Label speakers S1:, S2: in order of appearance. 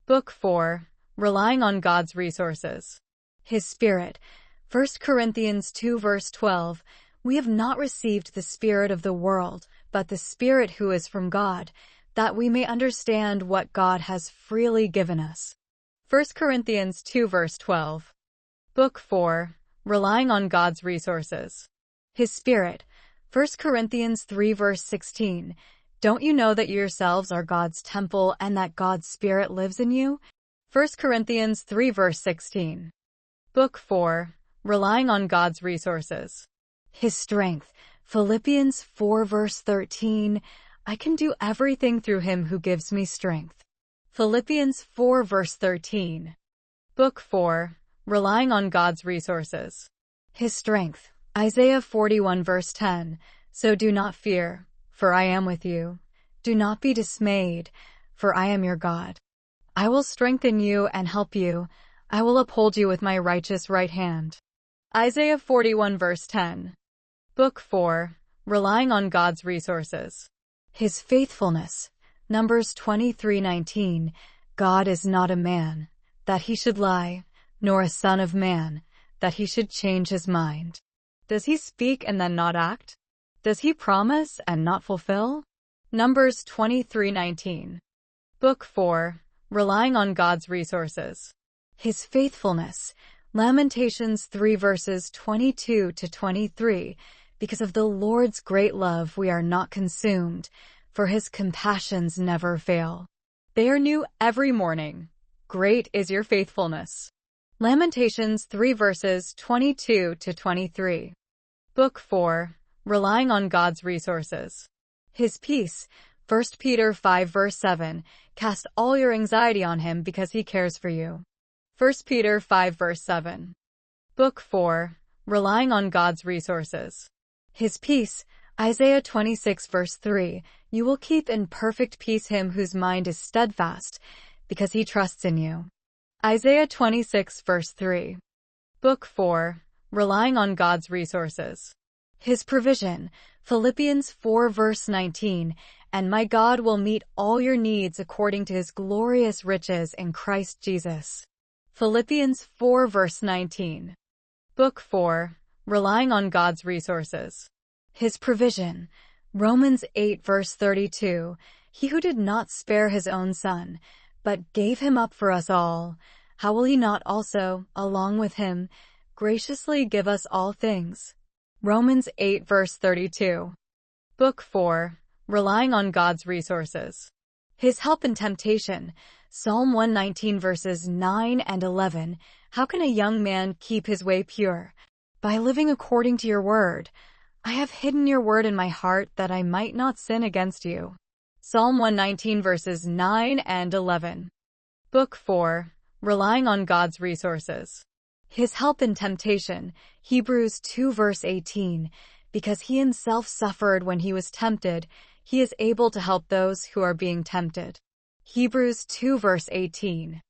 S1: Book 4. Relying on God's Resources. His Spirit. 1 Corinthians 2 verse 12. We have not received the spirit of the world, but the Spirit who is from God, that we may understand what God has freely given us. 1 Corinthians 2 verse 12. Book 4. Relying on God's Resources. His Spirit. 1 Corinthians 3 verse 16. Don't you know that you yourselves are God's temple and that God's Spirit lives in you? 1 Corinthians 3 verse 16. Book 4. Relying on God's Resources. His Strength. Philippians 4 verse 13. I can do everything through him who gives me strength. Philippians 4 verse 13. Book 4. Relying on God's Resources. His Strength. Isaiah 41 verse 10. So do not fear, for I am with you. Do not be dismayed, for I am your God. I will strengthen you and help you. I will uphold you with my righteous right hand. Isaiah 41 verse 10. Book 4. Relying on God's Resources. His Faithfulness. Numbers 23:19. God is not a man, that he should lie, nor a son of man, that he should change his mind. Does he speak and then not act? Does he promise and not fulfill? Numbers 23:19. Book 4. Relying on God's Resources. His Faithfulness. Lamentations 3 verses 22 to 23. Because of the Lord's great love we are not consumed, for his compassions never fail. They are new every morning. Great is your faithfulness. Lamentations 3 verses 22 to 23. Book 4. Relying on God's Resources. His Peace. 1 Peter 5 verse 7. Cast all your anxiety on him because he cares for you. 1 Peter 5 verse 7. Book 4. Relying on God's Resources. His Peace. Isaiah 26 verse 3. You will keep in perfect peace him whose mind is steadfast, because he trusts in you. Isaiah 26 verse 3. Book 4. Relying on God's Resources. His Provision. Philippians 4 verse 19. And my God will meet all your needs according to his glorious riches in Christ Jesus. Philippians 4 verse 19. Book 4. Relying on God's Resources. His Provision. Romans 8 verse 32. He who did not spare his own son, but gave him up for us all, how will he not also, along with him, graciously give us all things? Romans 8 verse 32. Book 4. Relying on God's Resources. His Help in Temptation. Psalm 119 verses 9 and 11. How can a young man keep his way pure? By living according to your word. I have hidden your word in my heart that I might not sin against you. Psalm 119 verses 9 and 11. Book 4. Relying on God's Resources. His Help in Temptation. Hebrews 2 verse 18. Because he himself suffered when he was tempted, he is able to help those who are being tempted. Hebrews 2 verse 18.